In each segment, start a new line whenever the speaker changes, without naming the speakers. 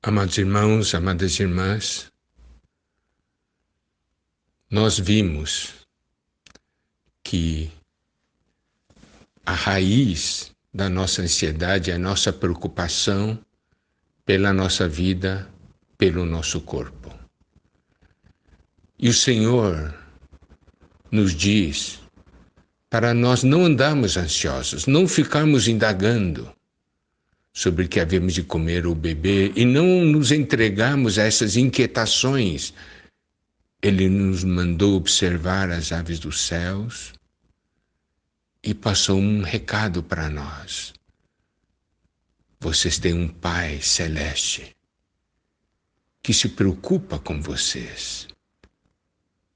Amados irmãos, amadas irmãs, nós vimos que a raiz da nossa ansiedade é a nossa preocupação pela nossa vida, pelo nosso corpo. E o Senhor nos diz para nós não andarmos ansiosos, não ficarmos indagando sobre o que havemos de comer ou beber e não nos entregarmos a essas inquietações. Ele nos mandou observar as aves dos céus e passou um recado para nós. Vocês têm um Pai celeste que se preocupa com vocês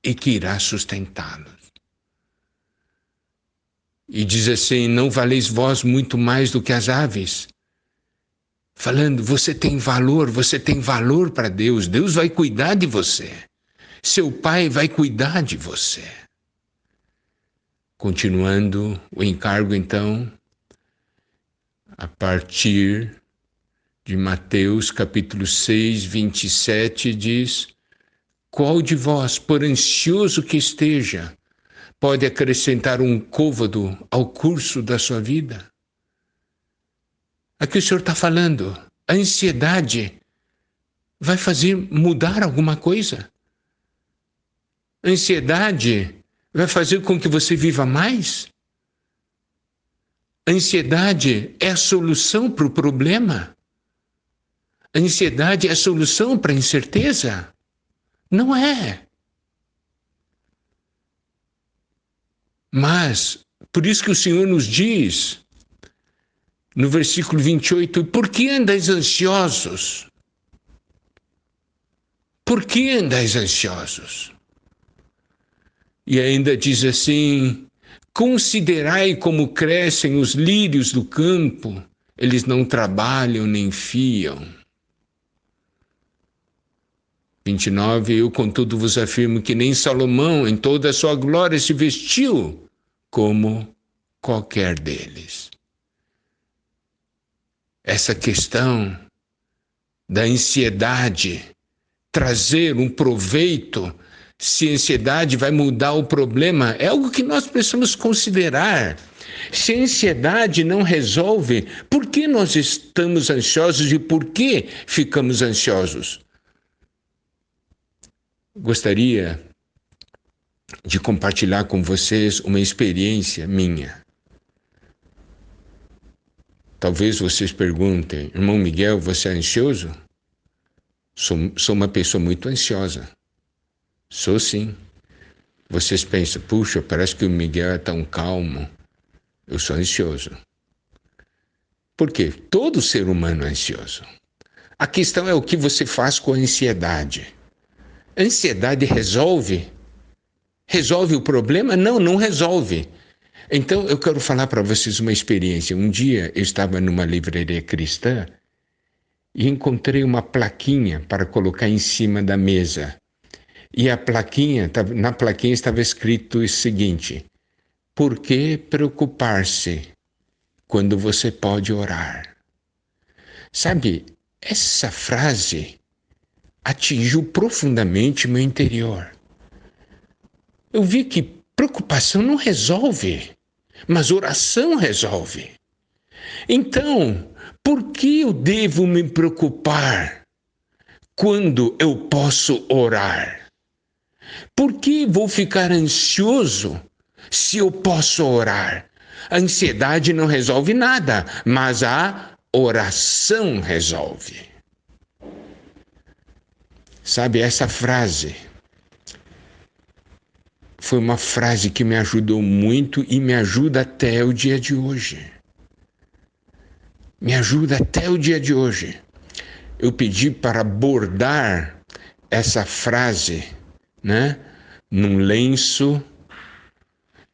e que irá sustentá-los. E diz assim: não valeis vós muito mais do que as aves? Falando, você tem valor para Deus. Deus vai cuidar de você. Seu Pai vai cuidar de você. Continuando o encargo, então, a partir de Mateus capítulo 6, 27, diz: qual de vós, por ansioso que esteja, pode acrescentar um côvado ao curso da sua vida? Aqui o Senhor está falando, a ansiedade vai fazer mudar alguma coisa? A ansiedade vai fazer com que você viva mais? A ansiedade é a solução para o problema? A ansiedade é a solução para a incerteza? Não é. Mas, por isso que o Senhor nos diz, no versículo 28, por que andais ansiosos? Por que andais ansiosos? E ainda diz assim: considerai como crescem os lírios do campo, eles não trabalham nem fiam. 29, eu contudo vos afirmo que nem Salomão em toda a sua glória se vestiu como qualquer deles. Essa questão da ansiedade, trazer um proveito, se a ansiedade vai mudar o problema, é algo que nós precisamos considerar. Se a ansiedade não resolve, por que nós estamos ansiosos e por que ficamos ansiosos? Gostaria de compartilhar com vocês uma experiência minha. Talvez vocês perguntem: irmão Miguel, você é ansioso? Sou uma pessoa muito ansiosa. Sou sim. Vocês pensam: puxa, parece que o Miguel é tão calmo. Eu sou ansioso. Por quê? Todo ser humano é ansioso. A questão é o que você faz com a ansiedade. A ansiedade resolve? Resolve o problema? Não, não resolve. Então, eu quero falar para vocês uma experiência. Um dia, eu estava numa livraria cristã e encontrei uma plaquinha para colocar em cima da mesa. E na plaquinha estava escrito o seguinte: por que preocupar-se quando você pode orar? Sabe, essa frase atingiu profundamente meu interior. Eu vi que preocupação não resolve, mas oração resolve. Então, por que eu devo me preocupar quando eu posso orar? Por que vou ficar ansioso se eu posso orar? A ansiedade não resolve nada, mas a oração resolve. Sabe, essa frase foi uma frase que me ajudou muito e me ajuda até o dia de hoje. Me ajuda até o dia de hoje. Eu pedi para bordar essa frase, num lenço.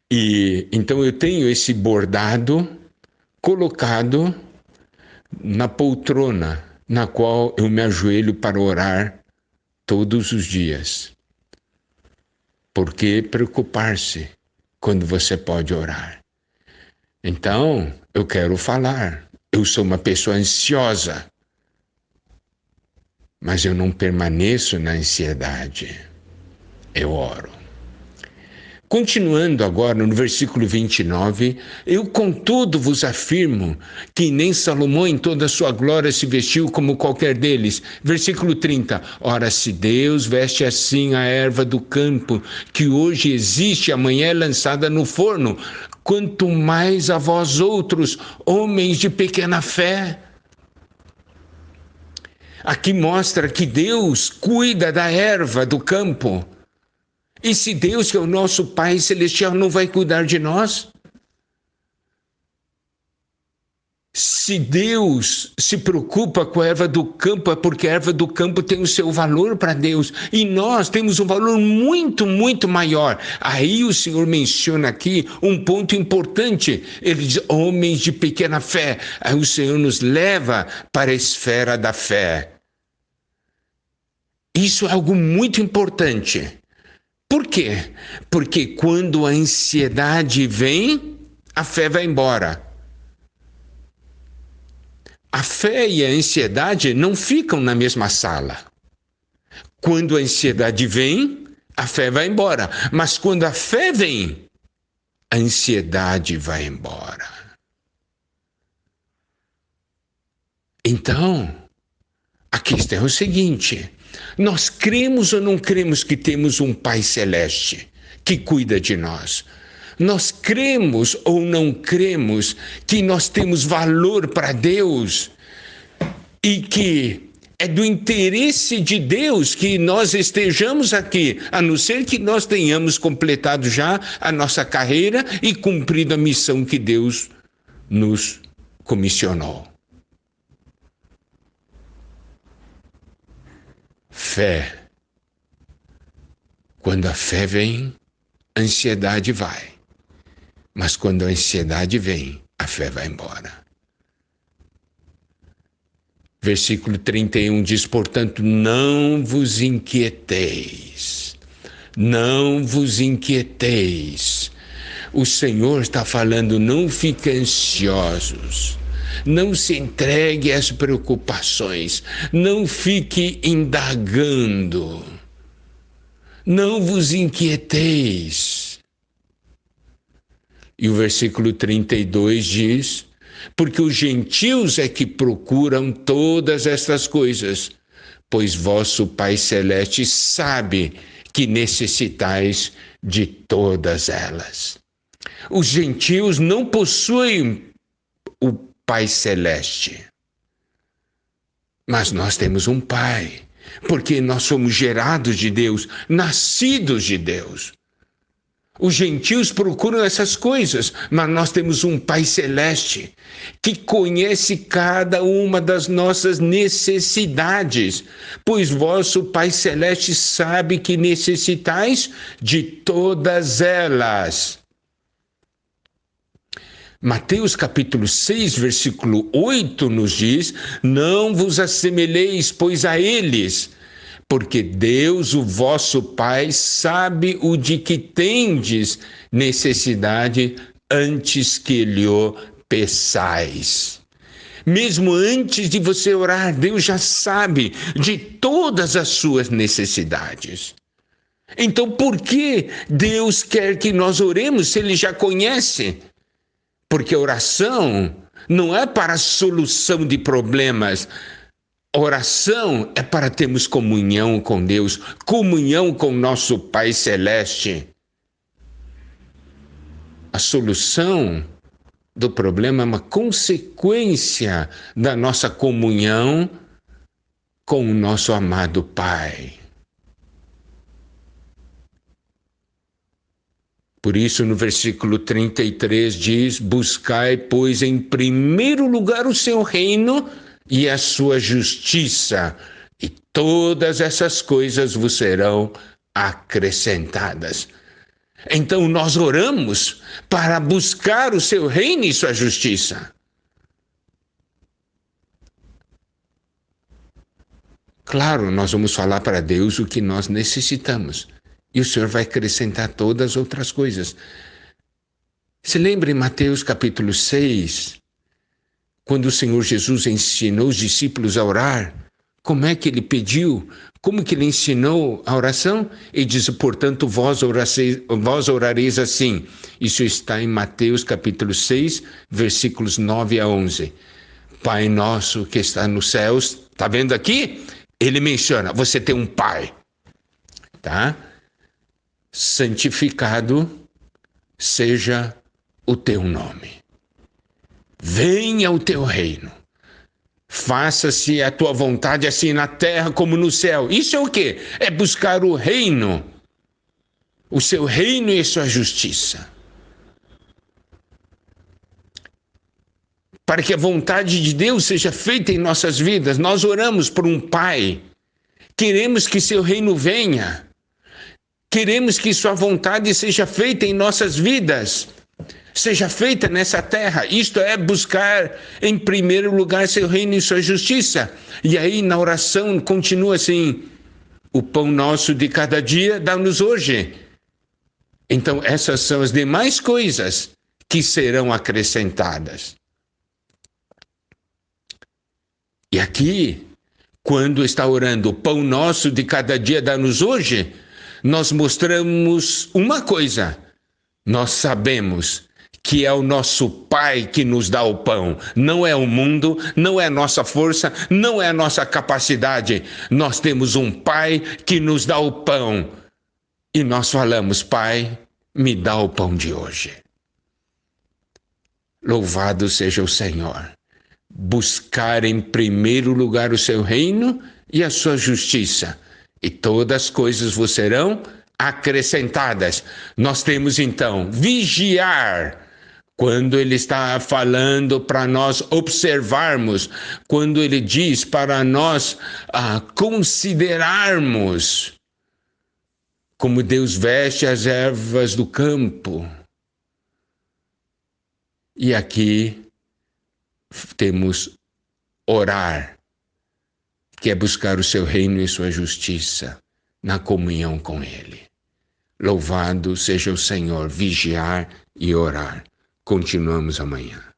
E então eu tenho esse bordado colocado na poltrona na qual eu me ajoelho para orar todos os dias. Por que preocupar-se quando você pode orar? Então, eu quero falar. Eu sou uma pessoa ansiosa. mas eu não permaneço na ansiedade. Eu oro. Continuando agora no versículo 29, eu contudo vos afirmo que nem Salomão em toda a sua glória se vestiu como qualquer deles. Versículo 30, ora se Deus veste assim a erva do campo, que hoje existe, amanhã é lançada no forno, quanto mais a vós outros, homens de pequena fé. Aqui mostra que Deus cuida da erva do campo. E se Deus, que é o nosso Pai Celestial, não vai cuidar de nós? Se Deus se preocupa com a erva do campo, é porque a erva do campo tem o seu valor para Deus. E nós temos um valor muito, muito maior. Aí o Senhor menciona aqui um ponto importante. Ele diz, homens de pequena fé. Aí o Senhor nos leva para a esfera da fé. Isso é algo muito importante. Por quê? Porque quando a ansiedade vem, a fé vai embora. A fé e a ansiedade não ficam na mesma sala. Quando a ansiedade vem, a fé vai embora. Mas quando a fé vem, a ansiedade vai embora. Então, a questão é o seguinte: nós cremos ou não cremos que temos um Pai Celeste que cuida de nós? Nós cremos ou não cremos que nós temos valor para Deus e que é do interesse de Deus que nós estejamos aqui, a não ser que nós tenhamos completado já a nossa carreira e cumprido a missão que Deus nos comissionou? Fé. Quando a fé vem, a ansiedade vai. Mas quando a ansiedade vem, a fé vai embora. Versículo 31 diz, portanto, não vos inquieteis. Não vos inquieteis. O Senhor está falando, não fiquem ansiosos. Não se entregue às preocupações. Não fique indagando. Não vos inquieteis. E o versículo 32 diz, porque os gentios é que procuram todas estas coisas, pois vosso Pai Celeste sabe que necessitais de todas elas. Os gentios não possuem o Pai Celeste, mas nós temos um Pai, porque nós somos gerados de Deus, nascidos de Deus. Os gentios procuram essas coisas, mas nós temos um Pai Celeste que conhece cada uma das nossas necessidades, pois vosso Pai Celeste sabe que necessitais de todas elas. Mateus capítulo 6, versículo 8 nos diz, não vos assemelheis, pois a eles, porque Deus, o vosso Pai, sabe o de que tendes necessidade antes que lhe peçais. Mesmo antes de você orar, Deus já sabe de todas as suas necessidades. Então, por que Deus quer que nós oremos se Ele já conhece? Porque a oração não é para a solução de problemas. Oração é para termos comunhão com Deus, comunhão com nosso Pai Celeste. A solução do problema é uma consequência da nossa comunhão com o nosso amado Pai. Por isso, no versículo 33 diz, buscai, pois, em primeiro lugar o seu reino e a sua justiça, e todas essas coisas vos serão acrescentadas. Então nós oramos para buscar o seu reino e sua justiça. Claro, nós vamos falar para Deus o que nós necessitamos, e o Senhor vai acrescentar todas as outras coisas. Se lembra em Mateus capítulo 6, quando o Senhor Jesus ensinou os discípulos a orar, Como é que ele pediu? Como que ele ensinou a oração? Ele diz, portanto, vós orareis assim. Isso está em Mateus capítulo 6, versículos 9 a 11. Pai nosso que está nos céus, está vendo aqui? Ele menciona, você tem um pai, tá? Santificado seja o teu nome. Venha o teu reino. Faça-se a tua vontade assim na terra como no céu. Isso é o quê? É buscar o reino. O seu reino e a sua justiça. Para que a vontade de Deus seja feita em nossas vidas. Nós oramos por um Pai. Queremos que seu reino venha. Queremos que sua vontade seja feita em nossas vidas. Seja feita nessa terra. Isto é buscar em primeiro lugar seu reino e sua justiça. E aí na oração continua assim, o pão nosso de cada dia dá-nos hoje. Então essas são as demais coisas que serão acrescentadas. E aqui, quando está orando o pão nosso de cada dia dá-nos hoje, nós mostramos uma coisa. Nós sabemos que é o nosso Pai que nos dá o pão. Não é o mundo, não é a nossa força, não é a nossa capacidade. Nós temos um Pai que nos dá o pão. E nós falamos, Pai, me dá o pão de hoje. Louvado seja o Senhor. Buscar em primeiro lugar o seu reino e a sua justiça. E todas as coisas vos serão acrescentadas. Nós temos então vigiar. Quando ele está falando para nós observarmos, quando ele diz para nós considerarmos como Deus veste as ervas do campo. E aqui temos orar, que é buscar o seu reino e sua justiça na comunhão com ele. Louvado seja o Senhor, vigiar e orar. Continuamos amanhã.